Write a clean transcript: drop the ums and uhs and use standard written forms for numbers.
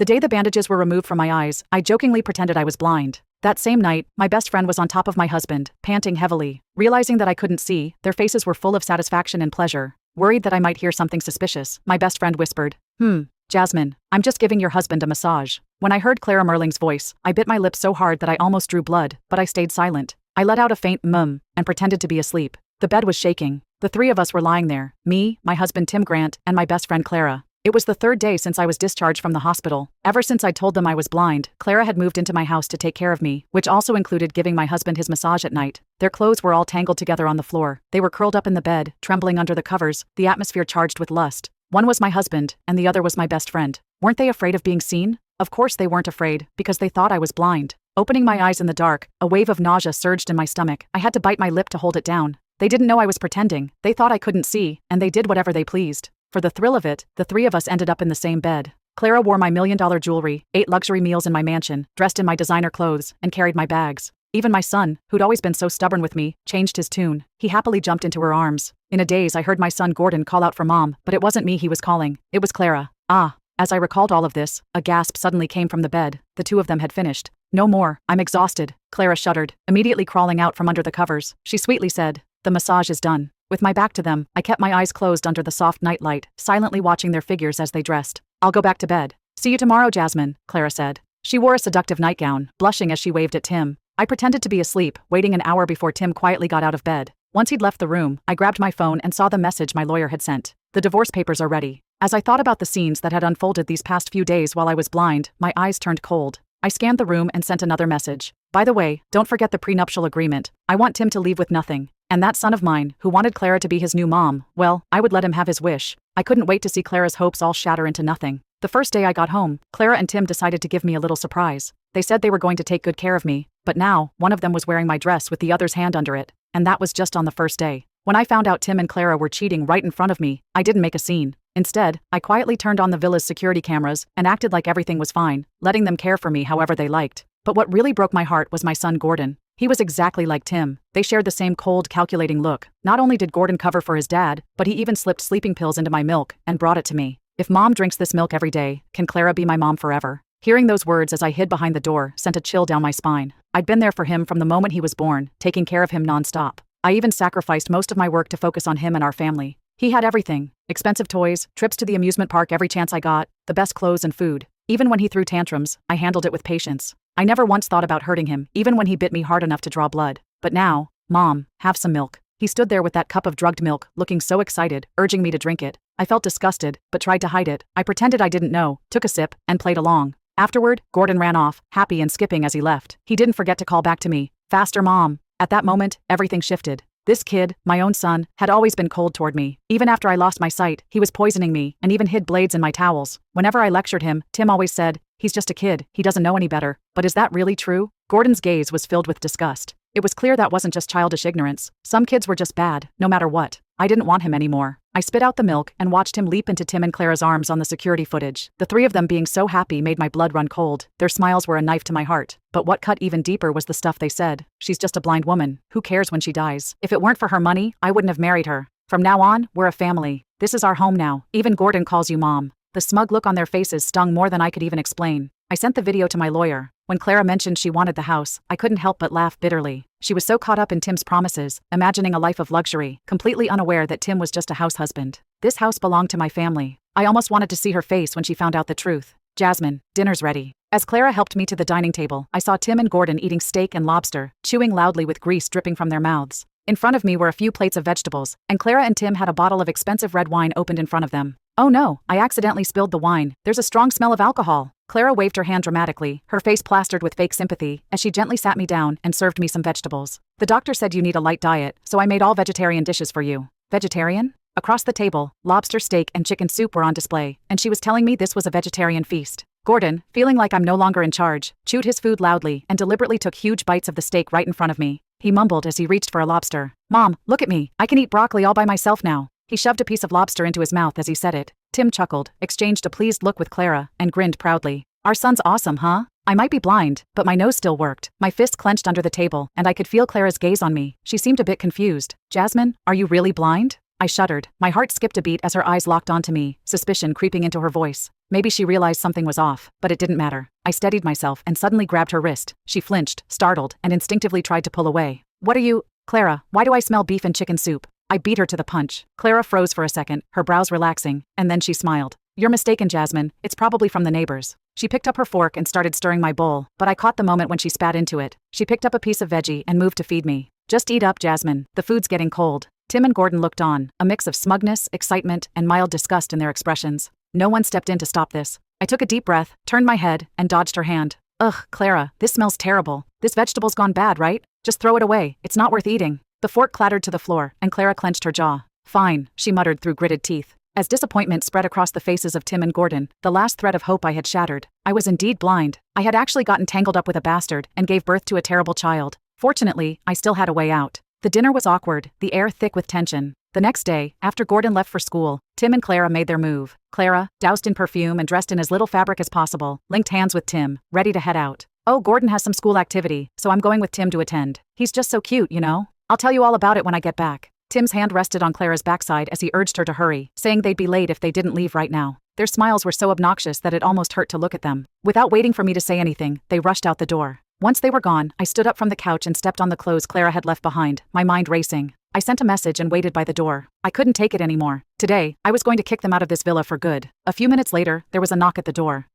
The day the bandages were removed from my eyes, I jokingly pretended I was blind. That same night, my best friend was on top of my husband, panting heavily. Realizing that I couldn't see, their faces were full of satisfaction and pleasure. Worried that I might hear something suspicious, my best friend whispered, Jasmine, I'm just giving your husband a massage. When I heard Clara Merling's voice, I bit my lip so hard that I almost drew blood, but I stayed silent. I let out a faint and pretended to be asleep. The bed was shaking. The three of us were lying there, me, my husband Tim Grant, and my best friend Clara. It was the third day since I was discharged from the hospital. Ever since I told them I was blind, Clara had moved into my house to take care of me, which also included giving my husband his massage at night. Their clothes were all tangled together on the floor. They were curled up in the bed, trembling under the covers, the atmosphere charged with lust. One was my husband, and the other was my best friend. Weren't they afraid of being seen? Of course they weren't afraid, because they thought I was blind. Opening my eyes in the dark, a wave of nausea surged in my stomach. I had to bite my lip to hold it down. They didn't know I was pretending. They thought I couldn't see, and they did whatever they pleased. For the thrill of it, the three of us ended up in the same bed. Clara wore my $1 million jewelry, ate luxury meals in my mansion, dressed in my designer clothes, and carried my bags. Even my son, who'd always been so stubborn with me, changed his tune. He happily jumped into her arms. In a daze, I heard my son Gordon call out for Mom, but it wasn't me he was calling. It was Clara. As I recalled all of this, a gasp suddenly came from the bed. The two of them had finished. No more, I'm exhausted. Clara shuddered, immediately crawling out from under the covers. She sweetly said, "The massage is done." With my back to them, I kept my eyes closed under the soft nightlight, silently watching their figures as they dressed. "I'll go back to bed. See you tomorrow, Jasmine," Clara said. She wore a seductive nightgown, blushing as she waved at Tim. I pretended to be asleep, waiting an hour before Tim quietly got out of bed. Once he'd left the room, I grabbed my phone and saw the message my lawyer had sent. "The divorce papers are ready." As I thought about the scenes that had unfolded these past few days while I was blind, my eyes turned cold. I scanned the room and sent another message. "By the way, don't forget the prenuptial agreement. I want Tim to leave with nothing. And that son of mine, who wanted Clara to be his new mom, well, I would let him have his wish." I couldn't wait to see Clara's hopes all shatter into nothing. The first day I got home, Clara and Tim decided to give me a little surprise. They said they were going to take good care of me, but now, one of them was wearing my dress with the other's hand under it. And that was just on the first day. When I found out Tim and Clara were cheating right in front of me, I didn't make a scene. Instead, I quietly turned on the villa's security cameras and acted like everything was fine, letting them care for me however they liked. But what really broke my heart was my son Gordon. He was exactly like Tim. They shared the same cold, calculating look. Not only did Gordon cover for his dad, but he even slipped sleeping pills into my milk and brought it to me. "If Mom drinks this milk every day, can Clara be my mom forever?" Hearing those words as I hid behind the door sent a chill down my spine. I'd been there for him from the moment he was born, taking care of him nonstop. I even sacrificed most of my work to focus on him and our family. He had everything: expensive toys, trips to the amusement park every chance I got, the best clothes and food. Even when he threw tantrums, I handled it with patience. I never once thought about hurting him, even when he bit me hard enough to draw blood. But now, "Mom, have some milk." He stood there with that cup of drugged milk, looking so excited, urging me to drink it. I felt disgusted, but tried to hide it. I pretended I didn't know, took a sip, and played along. Afterward, Gordon ran off, happy and skipping as he left. He didn't forget to call back to me, "Faster, Mom." At that moment, everything shifted. This kid, my own son, had always been cold toward me. Even after I lost my sight, he was poisoning me and even hid blades in my towels. Whenever I lectured him, Tim always said, "He's just a kid, he doesn't know any better." But is that really true? Gordon's gaze was filled with disgust. It was clear that wasn't just childish ignorance. Some kids were just bad, no matter what. I didn't want him anymore. I spit out the milk and watched him leap into Tim and Clara's arms on the security footage. The three of them being so happy made my blood run cold. Their smiles were a knife to my heart. But what cut even deeper was the stuff they said. "She's just a blind woman. Who cares when she dies? If it weren't for her money, I wouldn't have married her. From now on, we're a family. This is our home now. Even Gordon calls you Mom." The smug look on their faces stung more than I could even explain. I sent the video to my lawyer. When Clara mentioned she wanted the house, I couldn't help but laugh bitterly. She was so caught up in Tim's promises, imagining a life of luxury, completely unaware that Tim was just a house husband. This house belonged to my family. I almost wanted to see her face when she found out the truth. "Jasmine, dinner's ready." As Clara helped me to the dining table, I saw Tim and Gordon eating steak and lobster, chewing loudly with grease dripping from their mouths. In front of me were a few plates of vegetables, and Clara and Tim had a bottle of expensive red wine opened in front of them. "Oh no, I accidentally spilled the wine. There's a strong smell of alcohol." Clara waved her hand dramatically, her face plastered with fake sympathy, as she gently sat me down and served me some vegetables. "The doctor said you need a light diet, so I made all vegetarian dishes for you." "Vegetarian?" Across the table, lobster steak and chicken soup were on display, and she was telling me this was a vegetarian feast. Gordon, feeling like I'm no longer in charge, chewed his food loudly and deliberately took huge bites of the steak right in front of me. He mumbled as he reached for a lobster. "Mom, look at me. I can eat broccoli all by myself now." He shoved a piece of lobster into his mouth as he said it. Tim chuckled, exchanged a pleased look with Clara, and grinned proudly. "Our son's awesome, huh?" I might be blind, but my nose still worked. My fist clenched under the table, and I could feel Clara's gaze on me. She seemed a bit confused. "Jasmine, are you really blind?" I shuddered. My heart skipped a beat as her eyes locked onto me, suspicion creeping into her voice. Maybe she realized something was off, but it didn't matter. I steadied myself and suddenly grabbed her wrist. She flinched, startled, and instinctively tried to pull away. What are you? Clara, why do I smell beef and chicken soup? I beat her to the punch. Clara froze for a second, her brows relaxing, and then she smiled. You're mistaken, Jasmine. It's probably from the neighbors. She picked up her fork and started stirring my bowl, but I caught the moment when she spat into it. She picked up a piece of veggie and moved to feed me. Just eat up, Jasmine. The food's getting cold. Tim and Gordon looked on, a mix of smugness, excitement, and mild disgust in their expressions. No one stepped in to stop this. I took a deep breath, turned my head, and dodged her hand. Ugh, Clara, this smells terrible. This vegetable's gone bad, right? Just throw it away. It's not worth eating. The fork clattered to the floor, and Clara clenched her jaw. Fine, she muttered through gritted teeth. As disappointment spread across the faces of Tim and Gordon, the last thread of hope I had shattered. I was indeed blind. I had actually gotten tangled up with a bastard and gave birth to a terrible child. Fortunately, I still had a way out. The dinner was awkward, the air thick with tension. The next day, after Gordon left for school, Tim and Clara made their move. Clara, doused in perfume and dressed in as little fabric as possible, linked hands with Tim, ready to head out. Oh, Gordon has some school activity, so I'm going with Tim to attend. He's just so cute, you know? I'll tell you all about it when I get back. Tim's hand rested on Clara's backside as he urged her to hurry, saying they'd be late if they didn't leave right now. Their smiles were so obnoxious that it almost hurt to look at them. Without waiting for me to say anything, they rushed out the door. Once they were gone, I stood up from the couch and stepped on the clothes Clara had left behind, my mind racing. I sent a message and waited by the door. I couldn't take it anymore. Today, I was going to kick them out of this villa for good. A few minutes later, there was a knock at the door.